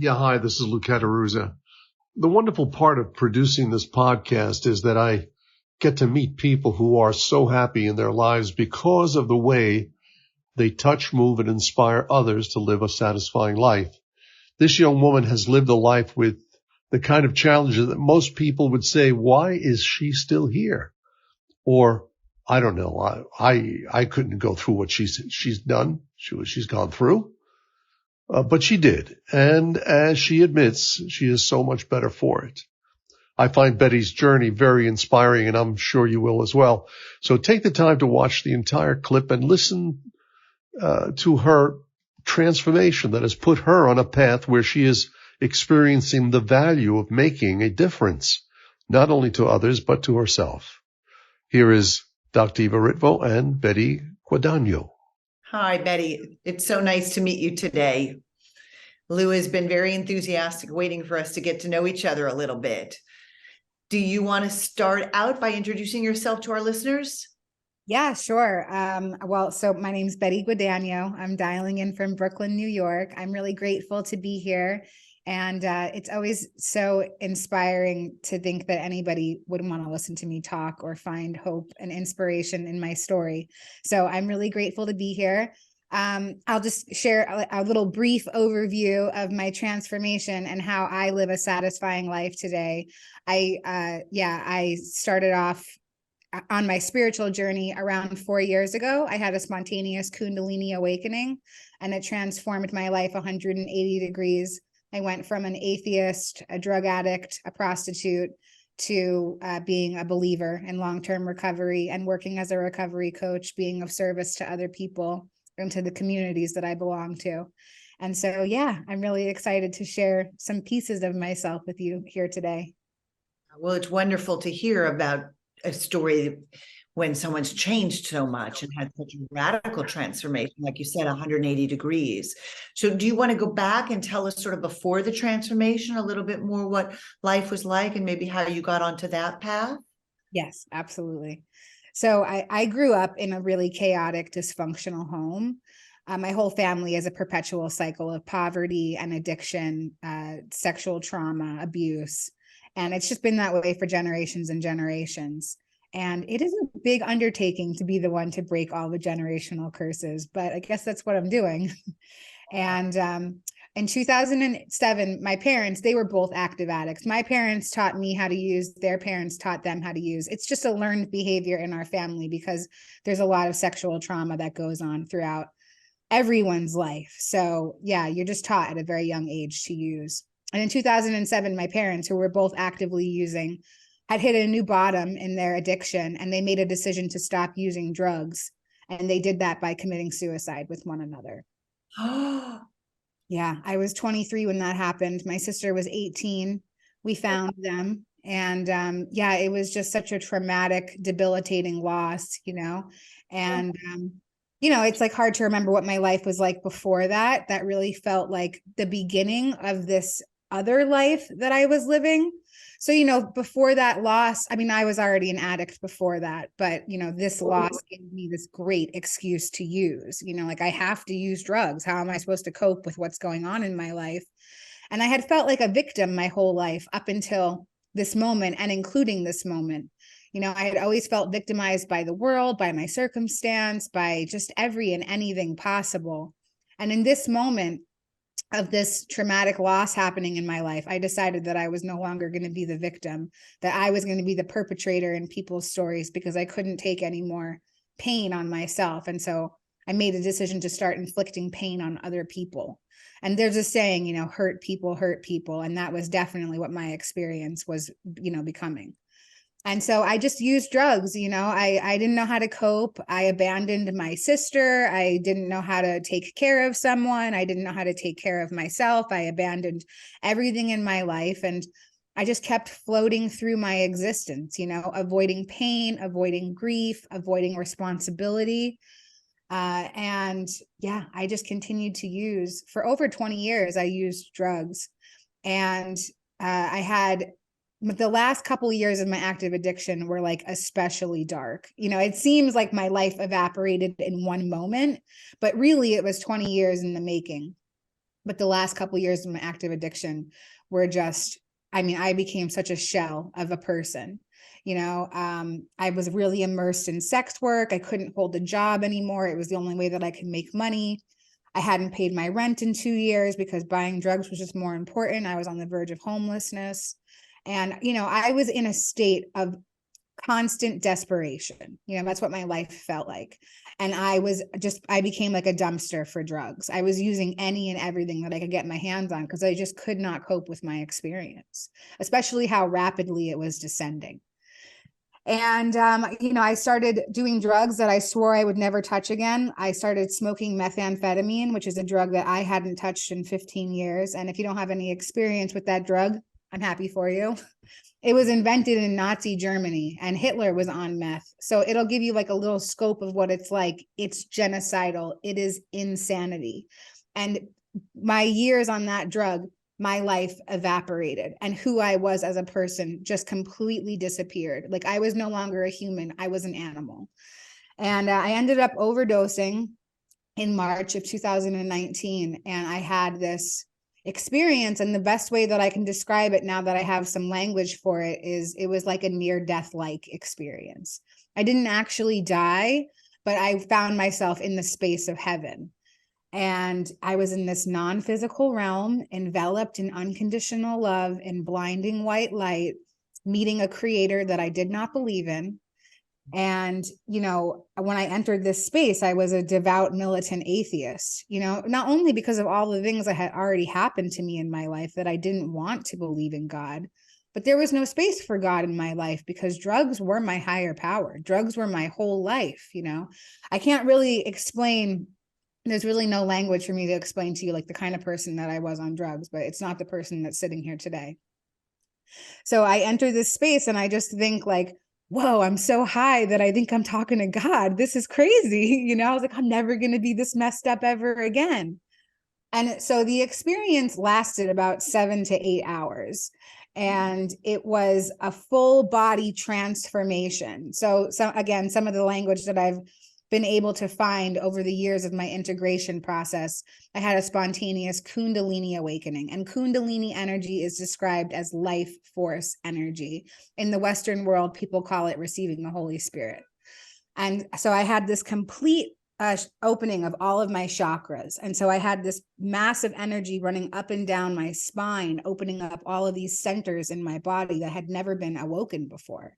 Yeah, hi, this is Lou Cataruza. The wonderful part of producing this podcast is that I get to meet people who are so happy in their lives because of the way they touch, move, and inspire others to live a satisfying life. This young woman has lived a life with the kind of challenges that most people would say, why is she still here? Or, I don't know, I couldn't go through what she's done, she's gone through. But she did. And as she admits, she is so much better for it. I find Betty's journey very inspiring, and I'm sure you will as well. So take the time to watch the entire clip and listen to her transformation that has put her on a path where she is experiencing the value of making a difference, not only to others, but to herself. Here is Dr. Eva Ritvo and Betty Guadagno. Hi, Betty. It's so nice to meet you today. Lou has been very enthusiastic, waiting for us to get to know each other a little bit. Do you want to start out by introducing yourself to our listeners? Yeah, sure. So my name's Betty Guadagno. I'm dialing in from Brooklyn, New York. I'm really grateful to be here. And it's always so inspiring to think that anybody would want to listen to me talk or find hope and inspiration in my story. So I'm really grateful to be here. I'll just share a little brief overview of my transformation and how I live a satisfying life today. I started off on my spiritual journey around 4 years ago. I had a spontaneous Kundualini awakening, and it transformed my life 180 degrees. I went from an atheist, a drug addict, a prostitute, to being a believer in long-term recovery and working as a recovery coach, being of service to other people and to the communities that I belong to. And so, yeah, I'm really excited to share some pieces of myself with you here today. Well, it's wonderful to hear about a story when someone's changed so much and had such a radical transformation, like you said, 180 degrees. So do you want to go back and tell us sort of before the transformation a little bit more what life was like and maybe how you got onto that path? Yes, absolutely. So I grew up in a really chaotic, dysfunctional home. My whole family is a perpetual cycle of poverty and addiction, sexual trauma, abuse. And it's just been that way for generations and generations. And it is a big undertaking to be the one to break all the generational curses, but I guess that's what I'm doing. And in 2007, my parents, they were both active addicts. My parents taught me how to use, their parents taught them how to use. It's just a learned behavior in our family because there's a lot of sexual trauma that goes on throughout everyone's life. So yeah, you're just taught at a very young age to use. And in 2007, my parents, who were both actively using, had hit a new bottom in their addiction, and they made a decision to stop using drugs. And they did that by committing suicide with one another. Yeah, I was 23 when that happened. My sister was 18. We found them. And yeah, it was just such a traumatic, debilitating loss, and it's like hard to remember what my life was like before that. That really felt like the beginning of this other life that I was living. So, before that loss, I mean, I was already an addict before that, but, this loss gave me this great excuse to use, like I have to use drugs. How am I supposed to cope with what's going on in my life? And I had felt like a victim my whole life up until this moment, and including this moment. I had always felt victimized by the world, by my circumstance, by just every and anything possible. And in this moment of this traumatic loss happening in my life, I decided that I was no longer going to be the victim, that I was going to be the perpetrator in people's stories because I couldn't take any more pain on myself. And so I made a decision to start inflicting pain on other people. And there's a saying, hurt people hurt people. And that was definitely what my experience was, becoming. And so I just used drugs. I didn't know how to cope. I abandoned my sister. I didn't know how to take care of someone. I didn't know how to take care of myself. I abandoned everything in my life. And I just kept floating through my existence, avoiding pain, avoiding grief, avoiding responsibility. And yeah, I just continued to use. For over 20 years, I used drugs. And I had the last couple of years of my active addiction were like especially dark. It seems like my life evaporated in one moment, but really it was 20 years in the making. But the last couple of years of my active addiction were just, I mean, I became such a shell of a person. I was really immersed in sex work. I couldn't hold a job anymore. It was the only way that I could make money. I hadn't paid my rent in 2 years because buying drugs was just more important. I was on the verge of homelessness. And, I was in a state of constant desperation. That's what my life felt like. And I became like a dumpster for drugs. I was using any and everything that I could get my hands on because I just could not cope with my experience, especially how rapidly it was descending. And, I started doing drugs that I swore I would never touch again. I started smoking methamphetamine, which is a drug that I hadn't touched in 15 years. And if you don't have any experience with that drug, I'm happy for you. It was invented in Nazi Germany and Hitler was on meth. So it'll give you like a little scope of what it's like. It's genocidal. It is insanity. And my years on that drug, my life evaporated and who I was as a person just completely disappeared. Like I was no longer a human. I was an animal. And I ended up overdosing in March of 2019. And I had this experience. And the best way that I can describe it now that I have some language for it is it was like a near-death-like experience. I didn't actually die, but I found myself in the space of heaven. And I was in this non-physical realm, enveloped in unconditional love and blinding white light, meeting a creator that I did not believe in. And, when I entered this space, I was a devout militant atheist, not only because of all the things that had already happened to me in my life that I didn't want to believe in God, but there was no space for God in my life because drugs were my higher power. Drugs were my whole life. I can't really explain. There's really no language for me to explain to you like the kind of person that I was on drugs, but it's not the person that's sitting here today. So I enter this space and I just think like, whoa, I'm so high that I think I'm talking to God. This is crazy. I was like, I'm never going to be this messed up ever again. And so the experience lasted about 7 to 8 hours. And it was a full body transformation. So again, some of the language that I've been able to find over the years of my integration process, I had a spontaneous Kundalini awakening. And Kundalini energy is described as life force energy. In the Western world, people call it receiving the Holy Spirit. And so I had this complete opening of all of my chakras. And so I had this massive energy running up and down my spine, opening up all of these centers in my body that had never been awoken before.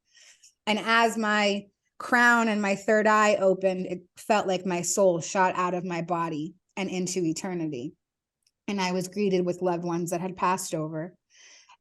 And as my crown and my third eye opened, it felt like my soul shot out of my body and into eternity. And I was greeted with loved ones that had passed over,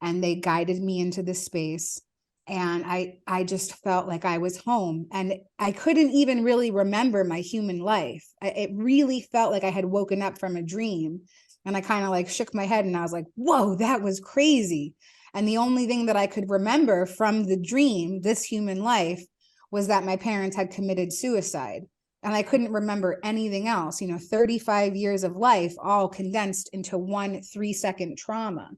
and they guided me into this space. And I just felt like I was home, and I couldn't even really remember my human life. It really felt like I had woken up from a dream, and I kind of like shook my head and I was like, whoa, that was crazy. And the only thing that I could remember from the dream, this human life, was that my parents had committed suicide. And I couldn't remember anything else, 35 years of life, all condensed into one 3-second trauma.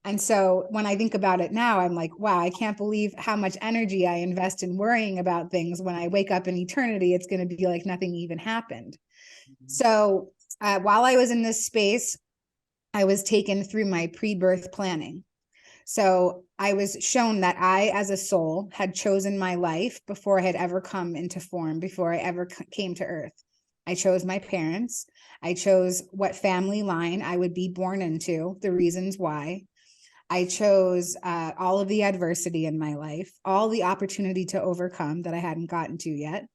And so when I think about it now, I'm like, wow, I can't believe how much energy I invest in worrying about things. When I wake up in eternity, it's going to be like nothing even happened. So while I was in this space, I was taken through my pre-birth planning. So I was shown that I, as a soul, had chosen my life before I had ever come into form, before I ever came to earth. I chose my parents. I chose what family line I would be born into, the reasons why. I chose all of the adversity in my life, all the opportunity to overcome that I hadn't gotten to yet.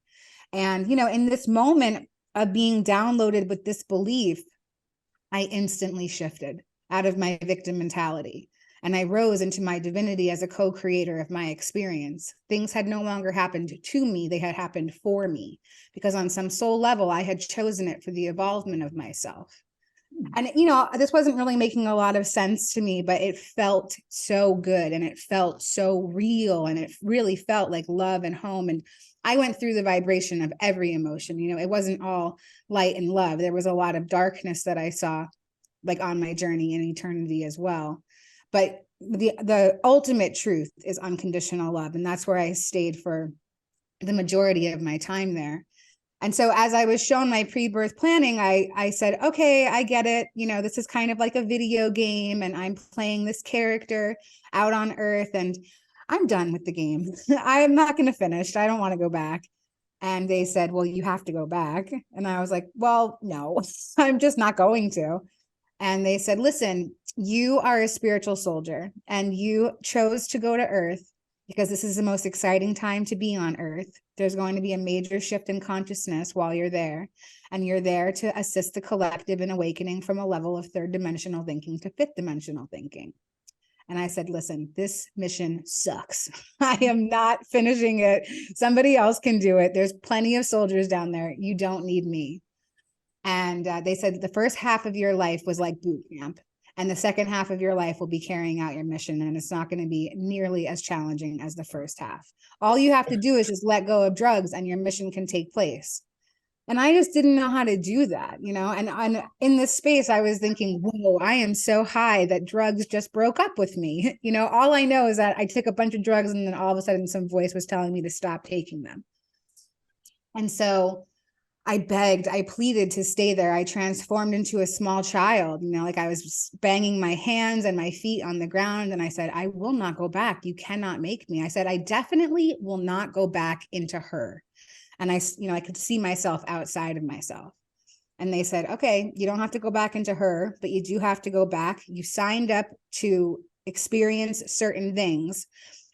And, in this moment of being downloaded with this belief, I instantly shifted out of my victim mentality. And I rose into my divinity as a co-creator of my experience. Things had no longer happened to me. They had happened for me, because on some soul level, I had chosen it for the evolvement of myself. And, this wasn't really making a lot of sense to me, but it felt so good and it felt so real. And it really felt like love and home. And I went through the vibration of every emotion. It wasn't all light and love. There was a lot of darkness that I saw, like on my journey in eternity as well. But the ultimate truth is unconditional love. And that's where I stayed for the majority of my time there. And so as I was shown my pre-birth planning, I said, okay, I get it. You know, this is kind of like a video game and I'm playing this character out on Earth and I'm done with the game. I'm not going to finish. I don't want to go back. And they said, well, you have to go back. And I was like, well, no, I'm just not going to. And they said, listen, you are a spiritual soldier and you chose to go to Earth because this is the most exciting time to be on Earth. There's going to be a major shift in consciousness while you're there. And you're there to assist the collective in awakening from a level of third dimensional thinking to fifth dimensional thinking. And I said, listen, this mission sucks. I am not finishing it. Somebody else can do it. There's plenty of soldiers down there. You don't need me. And they said the first half of your life was like boot camp. And the second half of your life will be carrying out your mission. And it's not going to be nearly as challenging as the first half. All you have to do is just let go of drugs and your mission can take place. And I just didn't know how to do that, you know, and in this space, I was thinking, whoa, I am so high that drugs just broke up with me. You know, all I know is that I took a bunch of drugs and then all of a sudden some voice was telling me to stop taking them. And so I begged, I pleaded to stay there. I transformed into a small child, you know, like I was banging my hands and my feet on the ground. And I said, I will not go back. You cannot make me. I said, I definitely will not go back into her. And I could see myself outside of myself. And they said, okay, you don't have to go back into her, but you do have to go back. You signed up to experience certain things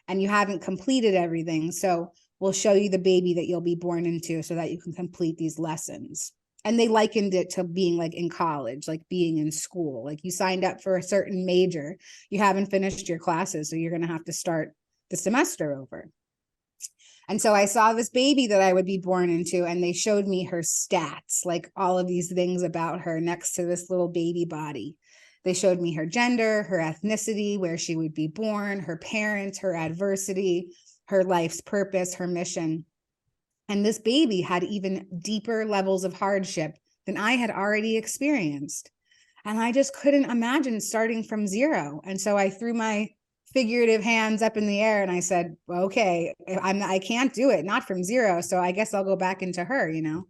and you haven't completed everything. So we'll show you the baby that you'll be born into so that you can complete these lessons. And they likened it to being like in college, like being in school. Like you signed up for a certain major, you haven't finished your classes, so you're going to have to start the semester over. And so I saw this baby that I would be born into, and they showed me her stats, like all of these things about her next to this little baby body. They showed me her gender, her ethnicity, where she would be born, her parents, her adversity, her life's purpose, her mission. And this baby had even deeper levels of hardship than I had already experienced. And I just couldn't imagine starting from zero. And so I threw my figurative hands up in the air and I said, well, okay, I can't do it, not from zero. So I guess I'll go back into her, you know?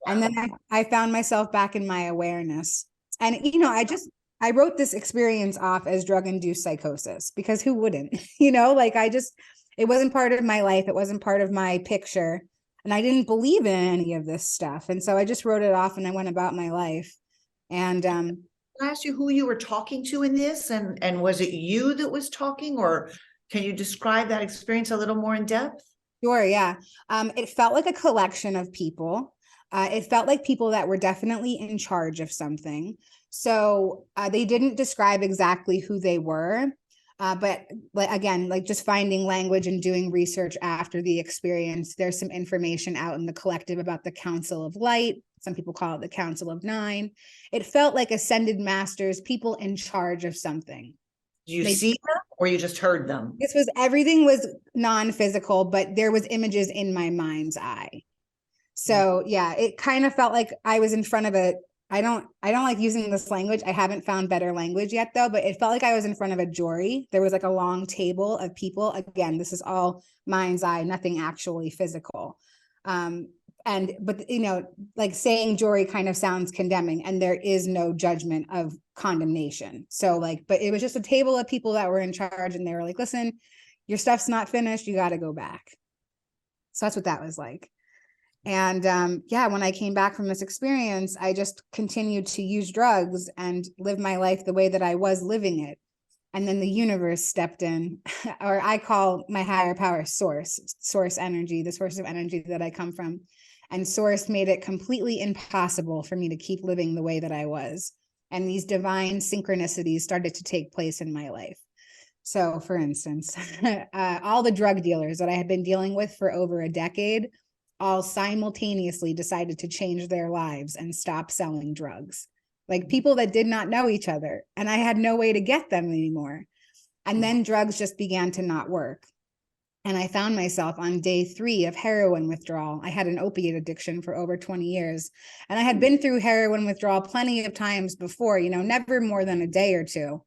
Wow. And then I found myself back in my awareness. And, you know, I wrote this experience off as drug-induced psychosis because who wouldn't, you know, like it wasn't part of my life. It wasn't part of my picture. And I didn't believe in any of this stuff. And so I just wrote it off and I went about my life. And, Can I ask you who you were talking to in this? And was it you that was talking, or can you describe that experience a little more in depth? Sure, yeah. It felt like a collection of people. It felt like people that were definitely in charge of something. So they didn't describe exactly who they were. But again, like just finding language and doing research after the experience, there's some information out in the collective about the Council of Light. Some people call it the Council of Nine. It felt like ascended masters, people in charge of something. Did you see them or you just heard them? Everything was non-physical, but there was images in my mind's eye. So yeah, it kind of felt like I was in front of I don't like using this language. I haven't found better language yet though, but it felt like I was in front of a jury. There was like a long table of people. Again, this is all mind's eye, nothing actually physical. But you know, like saying jury kind of sounds condemning, and there is no judgment of condemnation. So but it was just a table of people that were in charge, and they were like, listen, your stuff's not finished. You got to go back. So that's what that was like. And yeah, when I came back from this experience, I just continued to use drugs and live my life the way that I was living it. And then the universe stepped in, or I call my higher power source energy, the source of energy that I come from. And source made it completely impossible for me to keep living the way that I was. And these divine synchronicities started to take place in my life. So for instance, all the drug dealers that I had been dealing with for over a decade all simultaneously decided to change their lives and stop selling drugs. Like people that did not know each other, and I had no way to get them anymore. And then drugs just began to not work. And I found myself on day 3 of heroin withdrawal. I had an opiate addiction for over 20 years. And I had been through heroin withdrawal plenty of times before, you know, never more than a day or two.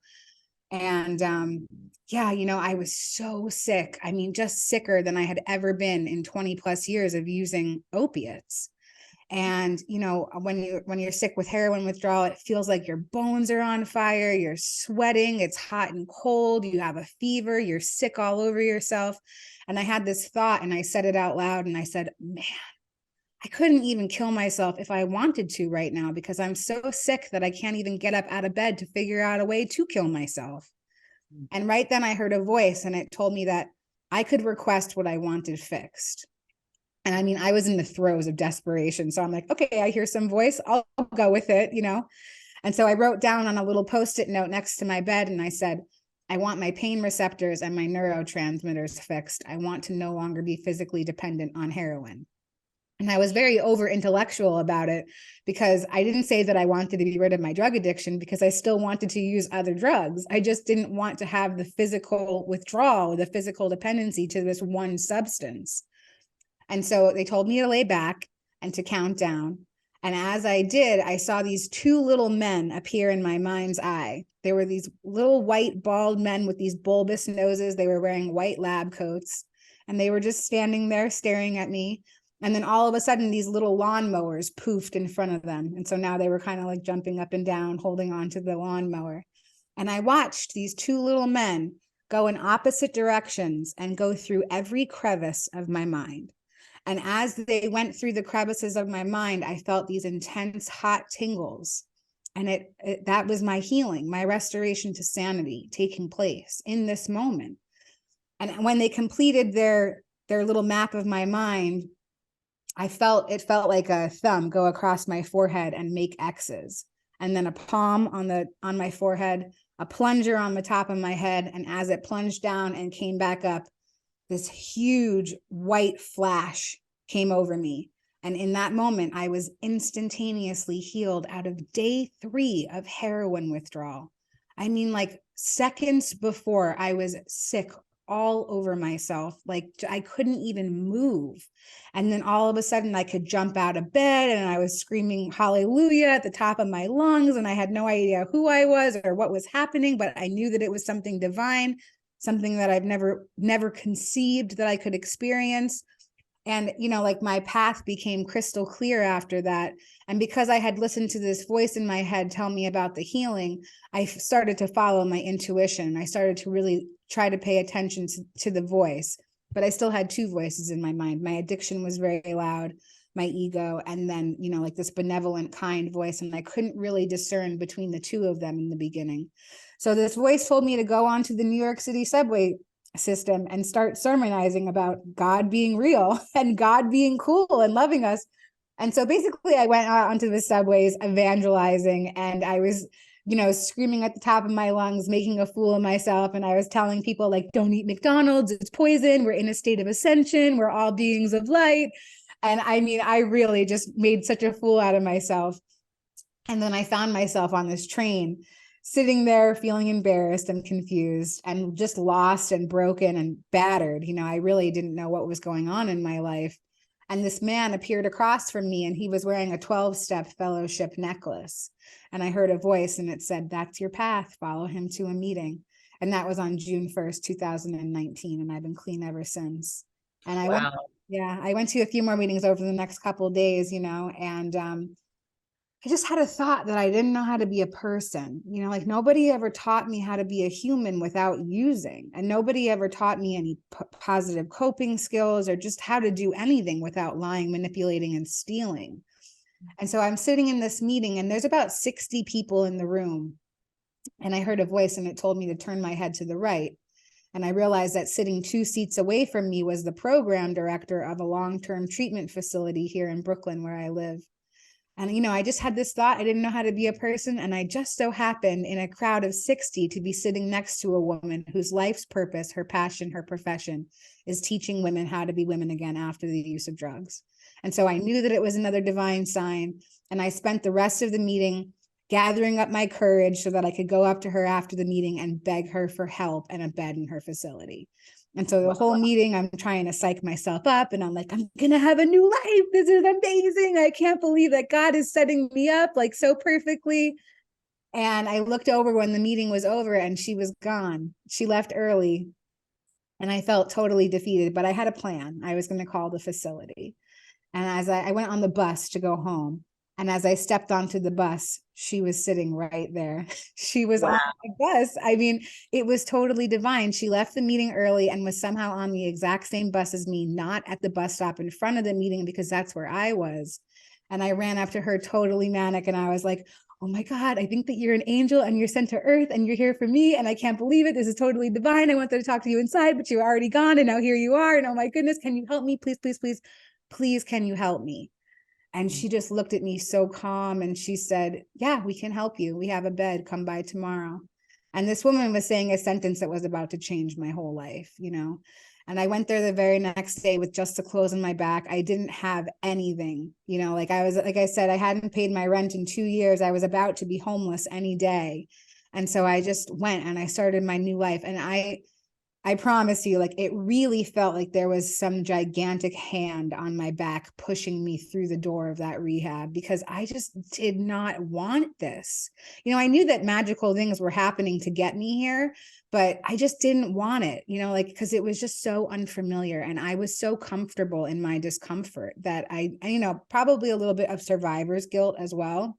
And yeah, you know, I was so sick. I mean, just sicker than I had ever been in 20 plus years of using opiates. And, you know, when you're sick with heroin withdrawal, it feels like your bones are on fire, you're sweating, it's hot and cold, you have a fever, you're sick all over yourself. And I had this thought and I said it out loud and I said, man, I couldn't even kill myself if I wanted to right now, because I'm so sick that I can't even get up out of bed to figure out a way to kill myself. And right then I heard a voice and it told me that I could request what I wanted fixed. And I mean, I was in the throes of desperation. So I'm like, okay, I hear some voice, I'll go with it, you know? And so I wrote down on a little Post-it note next to my bed and I said, I want my pain receptors and my neurotransmitters fixed. I want to no longer be physically dependent on heroin. And I was very over intellectual about it, because I didn't say that I wanted to be rid of my drug addiction, because I still wanted to use other drugs. I just didn't want to have the physical withdrawal, the physical dependency to this one substance. And so they told me to lay back and to count down. And as I did, I saw these two little men appear in my mind's eye. They were these little white, bald men with these bulbous noses. They were wearing white lab coats, and they were just standing there staring at me. And then all of a sudden, these little lawnmowers poofed in front of them. And so now they were kind of like jumping up and down, holding on to the lawnmower. And I watched these two little men go in opposite directions and go through every crevice of my mind. And as they went through the crevices of my mind, I felt these intense hot tingles. And that was my healing, my restoration to sanity taking place in this moment. And when they completed their little map of my mind, it felt like a thumb go across my forehead and make X's. And then a palm on my forehead, a plunger on the top of my head. And as it plunged down and came back up, this huge white flash came over me. And in that moment, I was instantaneously healed out of day 3 of heroin withdrawal. I mean, like seconds before, I was sick all over myself. Like I couldn't even move. And then all of a sudden I could jump out of bed and I was screaming hallelujah at the top of my lungs. And I had no idea who I was or what was happening, but I knew that it was something divine, something that I've never conceived that I could experience. And, you know, like my path became crystal clear after that. And because I had listened to this voice in my head tell me about the healing, I started to follow my intuition. I started to really try to pay attention to the voice, but I still had 2 voices in my mind. My addiction was very loud, my ego, and then, you know, like this benevolent, kind voice. And I couldn't really discern between the 2 of them in the beginning. So this voice told me to go onto the New York City subway system and start sermonizing about God being real and God being cool and loving us. And so basically I went out onto the subways evangelizing, and I was, you know, screaming at the top of my lungs, making a fool of myself. And I was telling people, like, don't eat McDonald's, it's poison, we're in a state of ascension, we're all beings of light. And I mean, I really just made such a fool out of myself. And then I found myself on this train sitting there feeling embarrassed and confused and just lost and broken and battered. You know, I really didn't know what was going on in my life. And this man appeared across from me, and he was wearing a 12-step fellowship necklace. And I heard a voice and it said, that's your path, follow him to a meeting. And that was on June 1st, 2019. And I've been clean ever since. And I went to a few more meetings over the next couple of days, you know, and I just had a thought that I didn't know how to be a person. You know, like nobody ever taught me how to be a human without using, and nobody ever taught me any positive coping skills or just how to do anything without lying, manipulating, and stealing. And so I'm sitting in this meeting and there's about 60 people in the room. And I heard a voice and it told me to turn my head to the right. And I realized that sitting 2 seats away from me was the program director of a long-term treatment facility here in Brooklyn where I live. And, you know, I just had this thought, I didn't know how to be a person. And I just so happened in a crowd of 60 to be sitting next to a woman whose life's purpose, her passion, her profession is teaching women how to be women again after the use of drugs. And so I knew that it was another divine sign. And I spent the rest of the meeting gathering up my courage so that I could go up to her after the meeting and beg her for help and a bed in her facility. And so the whole meeting, I'm trying to psych myself up and I'm like, I'm going to have a new life. This is amazing. I can't believe that God is setting me up like so perfectly. And I looked over when the meeting was over and she was gone. She left early and I felt totally defeated, but I had a plan. I was going to call the facility. And as I went on the bus to go home, and as I stepped onto the bus, she was sitting right there. She was Wow. on the bus. I mean, it was totally divine. She left the meeting early and was somehow on the exact same bus as me, not at the bus stop in front of the meeting, because that's where I was. And I ran up to her totally manic, and I was like, oh my God, I think that you're an angel and you're sent to earth and you're here for me. And I can't believe it. This is totally divine. I wanted to talk to you inside, but you were already gone. And now here you are. And oh my goodness, can you help me? Please, please, please, please, can you help me? And she just looked at me so calm, and she said, yeah, we can help you. We have a bed. Come by tomorrow. And this woman was saying a sentence that was about to change my whole life, you know? And I went there the very next day with just the clothes on my back. I didn't have anything, you know, like I said, I hadn't paid my rent in 2 years. I was about to be homeless any day. And so I just went and I started my new life. And I promise you, like, it really felt like there was some gigantic hand on my back pushing me through the door of that rehab, because I just did not want this. You know, I knew that magical things were happening to get me here, but I just didn't want it, you know, like, because it was just so unfamiliar. And I was so comfortable in my discomfort that you know, probably a little bit of survivor's guilt as well.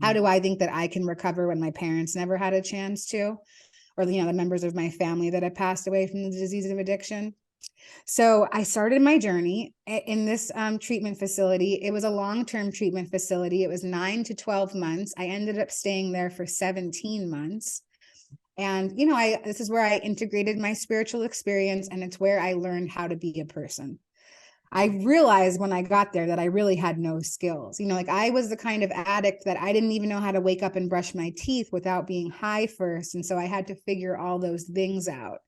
How do I think that I can recover when my parents never had a chance to? Or, you know, the members of my family that had passed away from the disease of addiction. So I started my journey in this treatment facility. It was a long-term treatment facility. It was 9 to 12 months. I ended up staying there for 17 months. And, you know, this is where I integrated my spiritual experience, and it's where I learned how to be a person. I realized when I got there that I really had no skills. You know, like, I was the kind of addict that I didn't even know how to wake up and brush my teeth without being high first. And so I had to figure all those things out.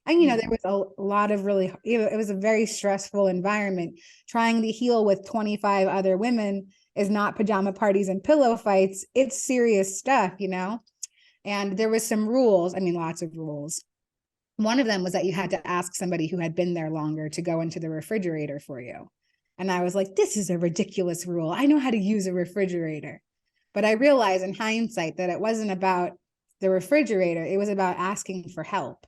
And, you know, there was a lot of really, you know, it was a very stressful environment. Trying to heal with 25 other women is not pajama parties and pillow fights. It's serious stuff, you know? And there was some rules. I mean, lots of rules. One of them was that you had to ask somebody who had been there longer to go into the refrigerator for you. And I was like, this is a ridiculous rule. I know how to use a refrigerator. But I realized in hindsight that it wasn't about the refrigerator. It was about asking for help.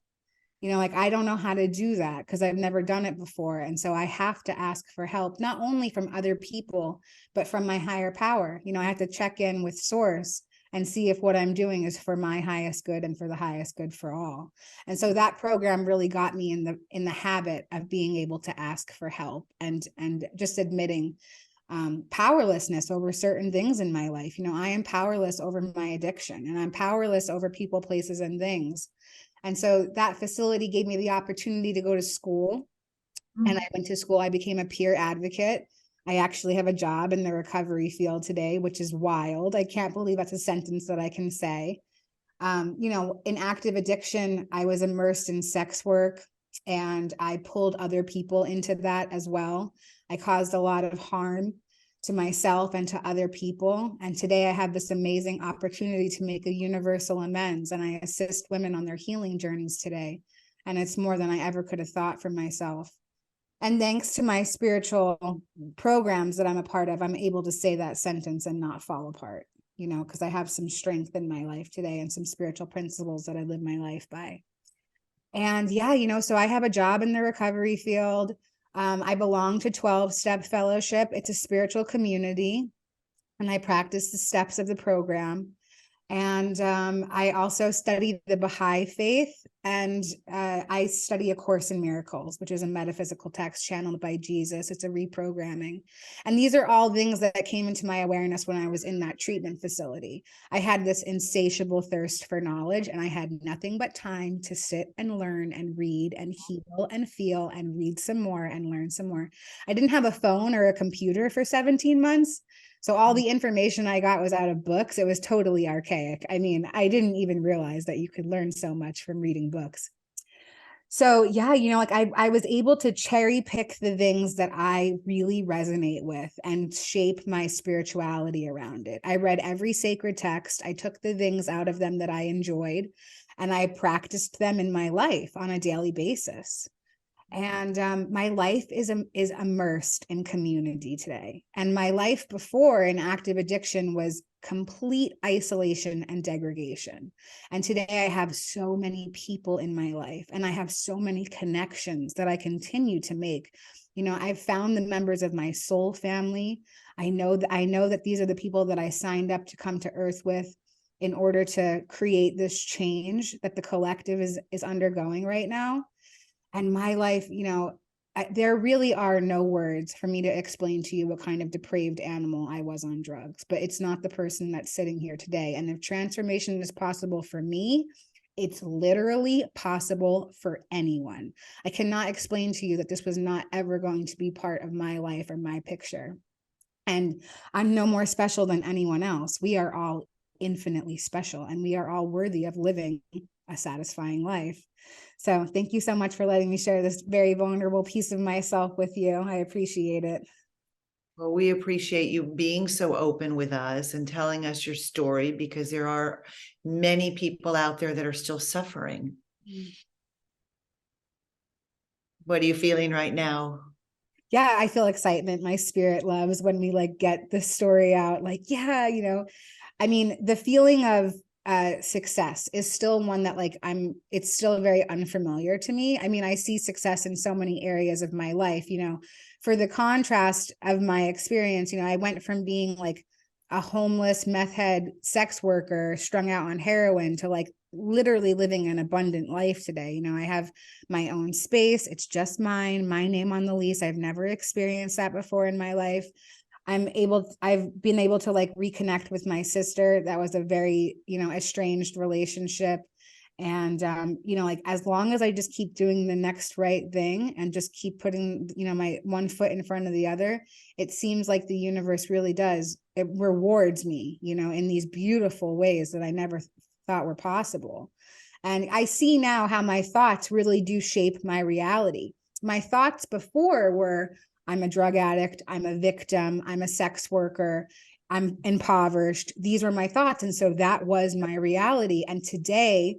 You know, like, I don't know how to do that because I've never done it before. And so I have to ask for help, not only from other people, but from my higher power. You know, I have to check in with source and see if what I'm doing is for my highest good and for the highest good for all. And so that program really got me in the habit of being able to ask for help and just admitting powerlessness over certain things in my life. You know, I am powerless over my addiction, and I'm powerless over people, places, and things. And so that facility gave me the opportunity to go to school. And I went to school. I became a peer advocate. I actually have a job in the recovery field today, which is wild. I can't believe that's a sentence that I can say. You know, in active addiction, I was immersed in sex work, and I pulled other people into that as well. I caused a lot of harm to myself and to other people. And today I have this amazing opportunity to make a universal amends, and I assist women on their healing journeys today. And it's more than I ever could have thought for myself. And thanks to my spiritual programs that I'm a part of, I'm able to say that sentence and not fall apart, you know, because I have some strength in my life today and some spiritual principles that I live my life by. And yeah, you know, so I have a job in the recovery field. I belong to 12-Step Fellowship. It's a spiritual community, and I practice the steps of the program. And I also study the Baha'i faith, and I study A Course in Miracles, which is a metaphysical text channeled by Jesus. It's a reprogramming. And these are all things that came into my awareness when I was in that treatment facility. I had this insatiable thirst for knowledge, and I had nothing but time to sit and learn and read and heal and feel and read some more and learn some more. I didn't have a phone or a computer for 17 months. So all the information I got was out of books. It was totally archaic. I mean, I didn't even realize that you could learn so much from reading books. So yeah, you know, like I was able to cherry pick the things that I really resonate with and shape my spirituality around it. I read every sacred text. I took the things out of them that I enjoyed, and I practiced them in my life on a daily basis. And my life is immersed in community today. And my life before in active addiction was complete isolation and degradation. And today I have so many people in my life, and I have so many connections that I continue to make. You know, I've found the members of my soul family. I know that these are the people that I signed up to come to Earth with in order to create this change that the collective is undergoing right now. And my life, you know, there really are no words for me to explain to you what kind of depraved animal I was on drugs, but it's not the person that's sitting here today. And if transformation is possible for me, it's literally possible for anyone. I cannot explain to you that this was not ever going to be part of my life or my picture. And I'm no more special than anyone else. We are all infinitely special, and we are all worthy of living a satisfying life. So thank you so much for letting me share this very vulnerable piece of myself with you. I appreciate it. Well, we appreciate you being so open with us and telling us your story, because there are many people out there that are still suffering. What are you feeling right now? Yeah, I feel excitement. My spirit loves when we like get the story out. Like, yeah, you know, I mean, the feeling of success is still one that like it's still very unfamiliar to me. I mean, I see success in so many areas of my life, you know, for the contrast of my experience, you know, I went from being like a homeless meth head sex worker strung out on heroin to like literally living an abundant life today. You know, I have my own space. It's just mine, my name on the lease. I've never experienced that before in my life. I've been able to like reconnect with my sister. That was a very, you know, estranged relationship. And, you know, like as long as I just keep doing the next right thing and just keep putting, you know, my one foot in front of the other, it seems like the universe really does. It rewards me, you know, in these beautiful ways that I never thought were possible. And I see now how my thoughts really do shape my reality. My thoughts before were, I'm a drug addict, I'm a victim, I'm a sex worker, I'm impoverished. These were my thoughts. And so that was my reality. And today,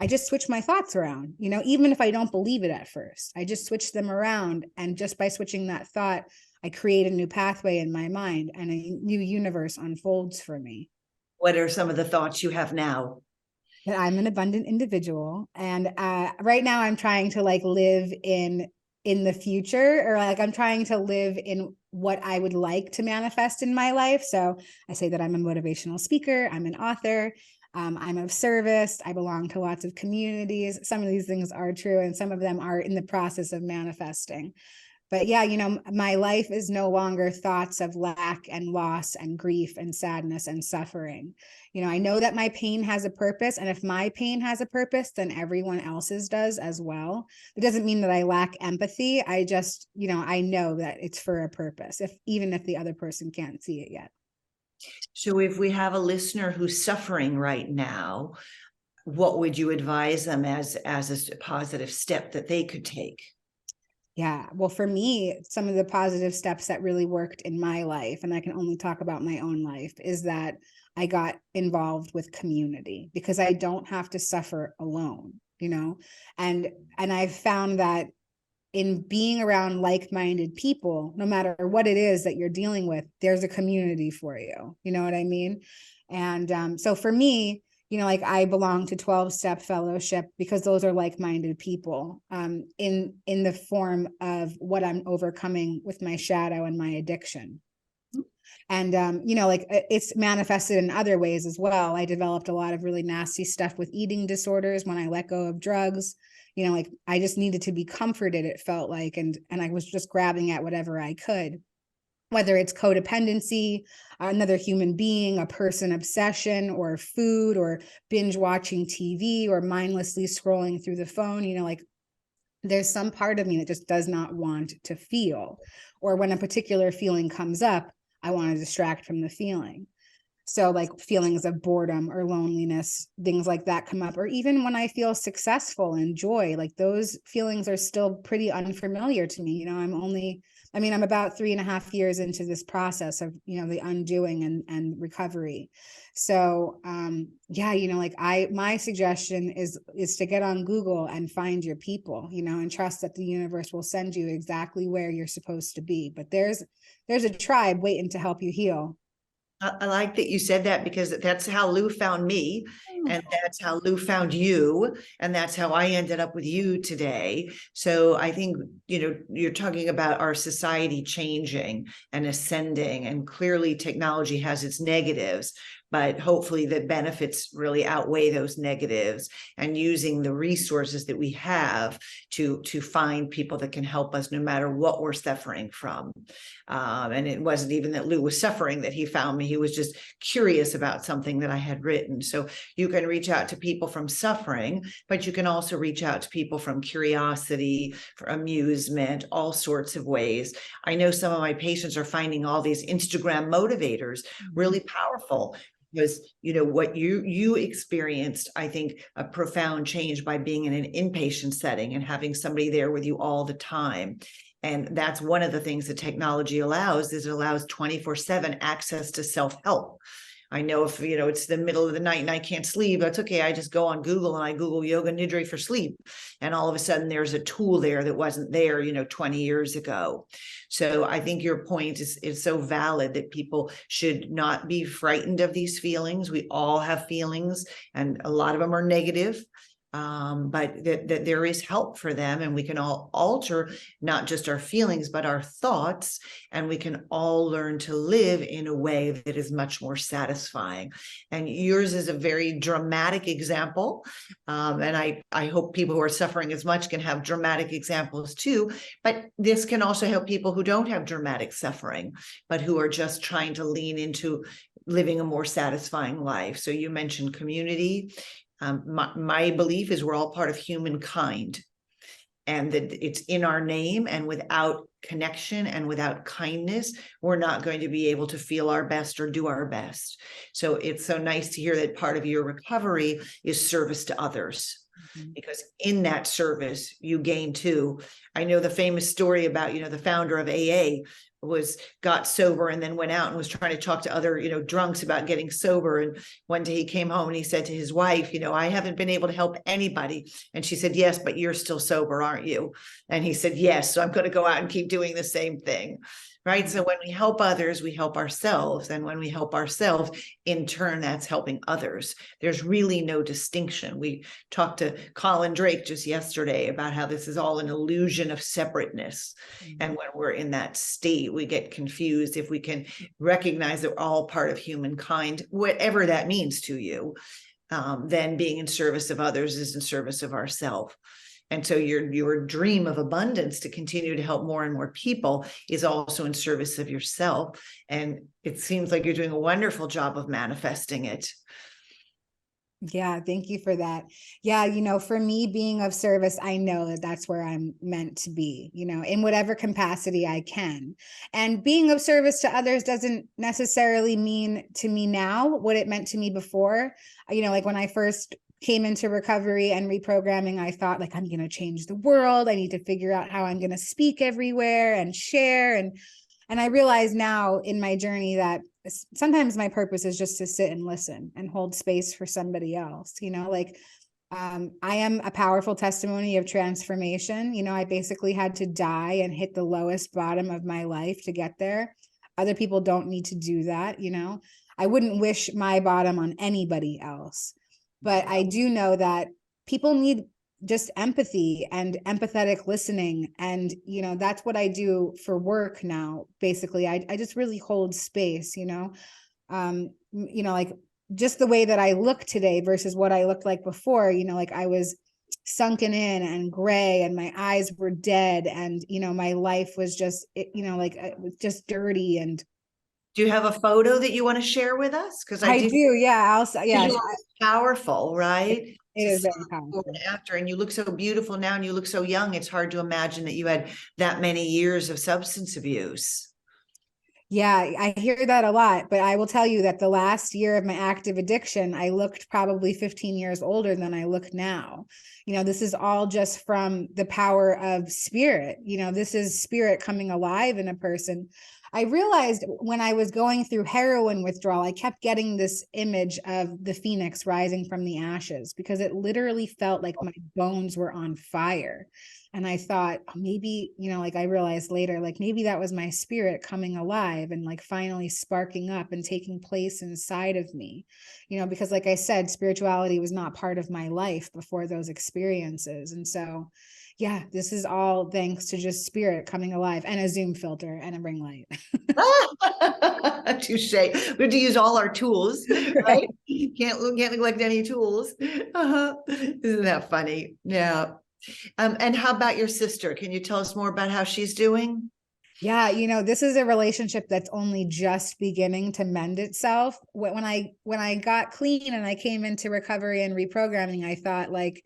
I just switch my thoughts around, you know, even if I don't believe it at first, I just switch them around. And just by switching that thought, I create a new pathway in my mind and a new universe unfolds for me. What are some of the thoughts you have now? That I'm an abundant individual. And right now I'm trying to like live in the future, or like I'm trying to live in what I would like to manifest in my life. So I say that I'm a motivational speaker, I'm an author, I'm of service, I belong to lots of communities. Some of these things are true, and some of them are in the process of manifesting. But yeah, you know, my life is no longer thoughts of lack and loss and grief and sadness and suffering. You know, I know that my pain has a purpose, and if my pain has a purpose, then everyone else's does as well. It doesn't mean that I lack empathy. I just, you know, I know that it's for a purpose, even if the other person can't see it yet. So if we have a listener who's suffering right now, what would you advise them as a positive step that they could take? Yeah. Well, for me, some of the positive steps that really worked in my life, and I can only talk about my own life, is that I got involved with community, because I don't have to suffer alone, you know, and I've found that in being around like-minded people, no matter what it is that you're dealing with, there's a community for you. You know what I mean? And so for me, you know, like I belong to 12-step fellowship because those are like-minded people in the form of what I'm overcoming with my shadow and my addiction. And, you know, like it's manifested in other ways as well. I developed a lot of really nasty stuff with eating disorders when I let go of drugs. You know, like I just needed to be comforted, it felt like, and I was just grabbing at whatever I could, whether it's codependency, another human being, a person obsession, or food, or binge watching TV, or mindlessly scrolling through the phone. You know, like there's some part of me that just does not want to feel, or when a particular feeling comes up, I want to distract from the feeling. So like feelings of boredom or loneliness, things like that come up. Or even when I feel successful and joy, like those feelings are still pretty unfamiliar to me. You know, I'm only I mean, I'm about 3.5 years into this process of, the undoing and recovery. So, yeah, like my suggestion is to get on Google and find your people, and trust that the universe will send you exactly where you're supposed to be. But there's a tribe waiting to help you heal. I like that you said that, because that's how Lou found me, and that's how Lou found you, and that's how I ended up with you today. So I think, you're talking about our society changing and ascending, and clearly technology has its negatives, but hopefully the benefits really outweigh those negatives, and using the resources that we have to find people that can help us no matter what we're suffering from. And it wasn't even that Lou was suffering that he found me. He was just curious about something that I had written. So you can reach out to people from suffering, but you can also reach out to people from curiosity, for amusement, all sorts of ways. I know some of my patients are finding all these Instagram motivators really powerful, because what you experienced, I think, a profound change by being in an inpatient setting and having somebody there with you all the time. And that's one of the things that technology allows, is it allows 24/7 access to self-help. I know if, it's the middle of the night and I can't sleep, that's okay. I just go on Google and I Google yoga nidra for sleep. And all of a sudden there's a tool there that wasn't there, 20 years ago. So I think your point is so valid, that people should not be frightened of these feelings. We all have feelings, and a lot of them are negative. But that there is help for them, and we can all alter not just our feelings, but our thoughts, and we can all learn to live in a way that is much more satisfying. And yours is a very dramatic example. And I hope people who are suffering as much can have dramatic examples too, but this can also help people who don't have dramatic suffering, but who are just trying to lean into living a more satisfying life. So you mentioned community. My belief is we're all part of humankind, and that it's in our name, and without connection and without kindness, we're not going to be able to feel our best or do our best. So it's so nice to hear that part of your recovery is service to others. Because in that service you gain too. I know the famous story about, the founder of AA got sober and then went out and was trying to talk to other, drunks about getting sober. And one day he came home and he said to his wife, I haven't been able to help anybody. And she said, yes, but you're still sober, aren't you? And he said, yes. So I'm going to go out and keep doing the same thing. Right. So when we help others, we help ourselves. And when we help ourselves, in turn, that's helping others. There's really no distinction. We talked to Colin Drake just yesterday about how this is all an illusion of separateness. And when we're in that state, we get confused. If we can recognize that we're all part of humankind, whatever that means to you, then being in service of others is in service of ourselves. And so your dream of abundance to continue to help more and more people is also in service of yourself. And it seems like you're doing a wonderful job of manifesting it. Yeah, thank you for that. Yeah, for me, being of service, I know that that's where I'm meant to be, in whatever capacity I can. And being of service to others doesn't necessarily mean to me now what it meant to me before. Like when I first came into recovery and reprogramming, I thought, like, I'm going to change the world. I need to figure out how I'm going to speak everywhere and share. And I realize now in my journey that sometimes my purpose is just to sit and listen and hold space for somebody else. I am a powerful testimony of transformation. I basically had to die and hit the lowest bottom of my life to get there. Other people don't need to do that. I wouldn't wish my bottom on anybody else. But I do know that people need just empathy and empathetic listening. And, that's what I do for work now. Basically, I just really hold space, like just the way that I look today versus what I looked like before, like I was sunken in and gray and my eyes were dead. And, my life was just, it was just dirty. And do you have a photo that you want to share with us? Because I do. Yeah. It's powerful, right? It is very powerful. After, and you look so beautiful now, and you look so young. It's hard to imagine that you had that many years of substance abuse. Yeah, I hear that a lot, but I will tell you that the last year of my active addiction, I looked probably 15 years older than I look now. This is all just from the power of spirit. This is spirit coming alive in a person. I realized when I was going through heroin withdrawal, I kept getting this image of the phoenix rising from the ashes because it literally felt like my bones were on fire. And I thought, oh, maybe, like I realized later, like maybe that was my spirit coming alive and like finally sparking up and taking place inside of me, because like I said, spirituality was not part of my life before those experiences. And so, yeah, this is all thanks to just spirit coming alive and a Zoom filter and a ring light. Touche. We have to use all our tools, right? Can't neglect any tools. Isn't that funny? Yeah. And how about your sister? Can you tell us more about how she's doing? Yeah, this is a relationship that's only just beginning to mend itself. When I got clean and I came into recovery and reprogramming, I thought like,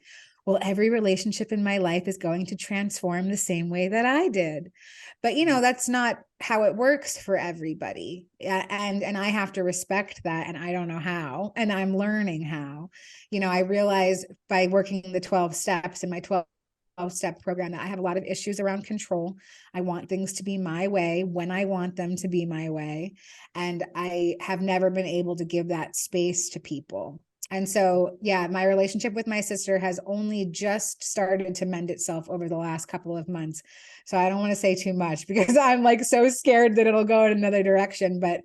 well, every relationship in my life is going to transform the same way that I did. But that's not how it works for everybody. And I have to respect that, and I don't know how, and I'm learning how. I realized by working the 12 steps in my 12-step program that I have a lot of issues around control. I want things to be my way when I want them to be my way. And I have never been able to give that space to people. And so, yeah, my relationship with my sister has only just started to mend itself over the last couple of months. So I don't want to say too much because I'm like so scared that it'll go in another direction. But,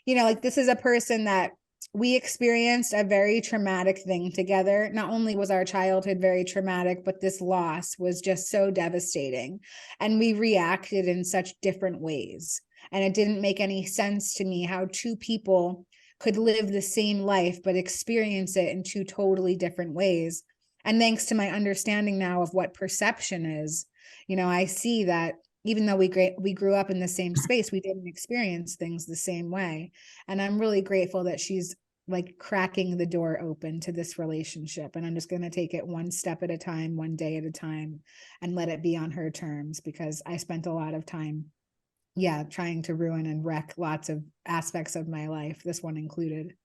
like this is a person that we experienced a very traumatic thing together. Not only was our childhood very traumatic, but this loss was just so devastating. And we reacted in such different ways. And it didn't make any sense to me how two people could live the same life, but experience it in two totally different ways. And thanks to my understanding now of what perception is, I see that even though we grew up in the same space, we didn't experience things the same way. And I'm really grateful that she's like cracking the door open to this relationship. And I'm just going to take it one step at a time, one day at a time, and let it be on her terms, because I spent a lot of time, trying to ruin and wreck lots of aspects of my life, this one included.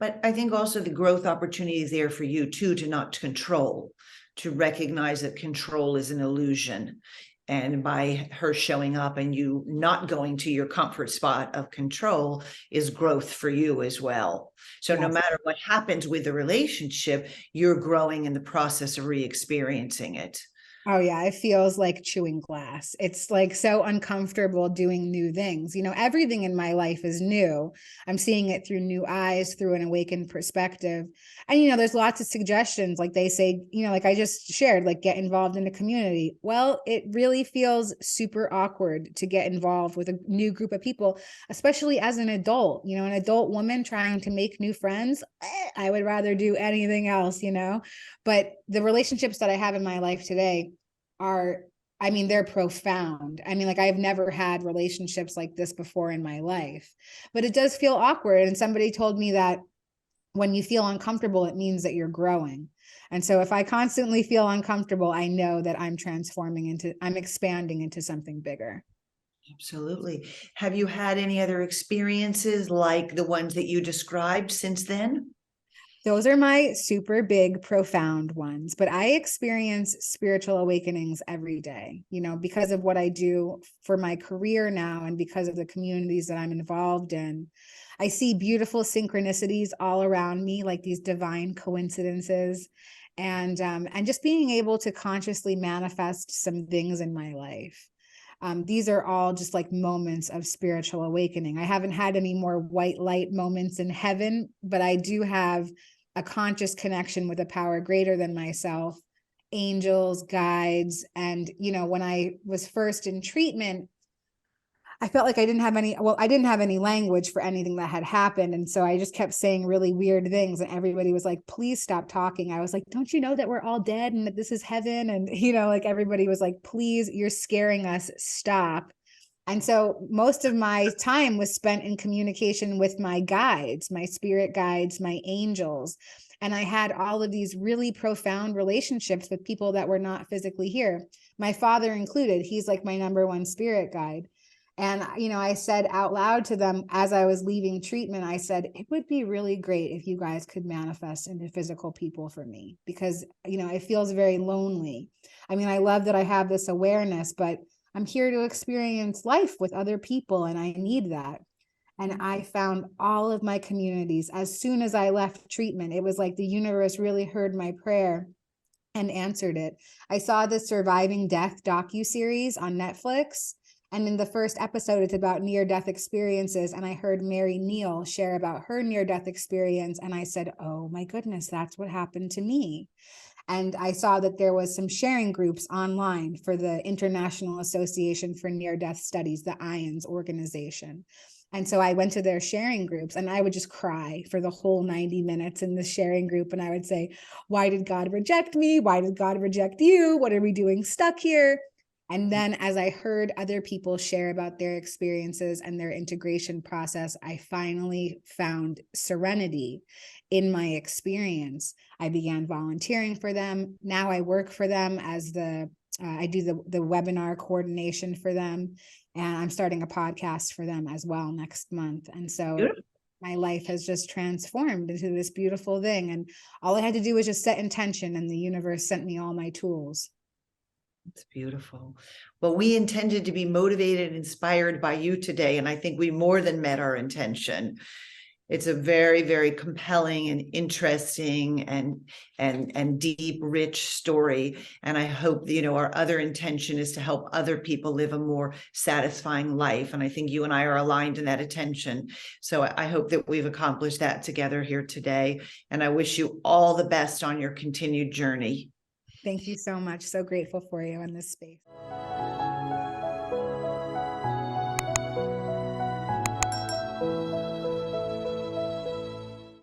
But I think also the growth opportunity is there for you too, to not control, to recognize that control is an illusion. And by her showing up and you not going to your comfort spot of control is growth for you as well. So no matter what happens with the relationship, you're growing in the process of re-experiencing it. Oh yeah, it feels like chewing glass. It's like so uncomfortable doing new things. Everything in my life is new. I'm seeing it through new eyes, through an awakened perspective. And there's lots of suggestions, like they say, like I just shared, like get involved in a community. Well, it really feels super awkward to get involved with a new group of people, especially as an adult, an adult woman trying to make new friends. I would rather do anything else, but the relationships that I have in my life today they're profound. Like I've never had relationships like this before in my life, but it does feel awkward. And somebody told me that when you feel uncomfortable, it means that you're growing. And so if I constantly feel uncomfortable, I know that I'm expanding into something bigger. Absolutely. Have you had any other experiences like the ones that you described since then? Those are my super big, profound ones, but I experience spiritual awakenings every day, because of what I do for my career now and because of the communities that I'm involved in. I see beautiful synchronicities all around me, like these divine coincidences, and just being able to consciously manifest some things in my life. These are all just like moments of spiritual awakening. I haven't had any more white light moments in heaven, but I do have a conscious connection with a power greater than myself, angels, guides. And, when I was first in treatment, I felt like I didn't have any language for anything that had happened. And so I just kept saying really weird things. And everybody was like, please stop talking. I was like, don't you know that we're all dead and that this is heaven? And, like everybody was like, please, you're scaring us. Stop. And so most of my time was spent in communication with my guides, my spirit guides, my angels. And I had all of these really profound relationships with people that were not physically here. My father included. He's like my number one spirit guide. And, I said out loud to them as I was leaving treatment, I said, it would be really great if you guys could manifest into physical people for me, because, it feels very lonely. I mean, I love that I have this awareness, but I'm here to experience life with other people, and I need that. And I found all of my communities as soon as I left treatment. It was like the universe really heard my prayer and answered it. I saw the Surviving Death docuseries on Netflix. And in the first episode, it's about near-death experiences. And I heard Mary Neal share about her near-death experience. And I said, oh my goodness, that's what happened to me. And I saw that there was some sharing groups online for the International Association for Near-Death Studies, the IANS organization. And so I went to their sharing groups, and I would just cry for the whole 90 minutes in the sharing group. And I would say, why did God reject me? Why did God reject you? What are we doing stuck here? And then as I heard other people share about their experiences and their integration process, I finally found serenity in my experience. I began volunteering for them. Now I work for them as I do the webinar coordination for them, and I'm starting a podcast for them as well next month. And so my life has just transformed into this beautiful thing. And all I had to do was just set intention, and the universe sent me all my tools. It's beautiful. Well, we intended to be motivated and inspired by you today, and I think we more than met our intention. It's a very, very compelling and interesting and deep, rich story. And I hope, our other intention is to help other people live a more satisfying life. And I think you and I are aligned in that intention. So I hope that we've accomplished that together here today. And I wish you all the best on your continued journey. Thank you so much. So grateful for you in this space.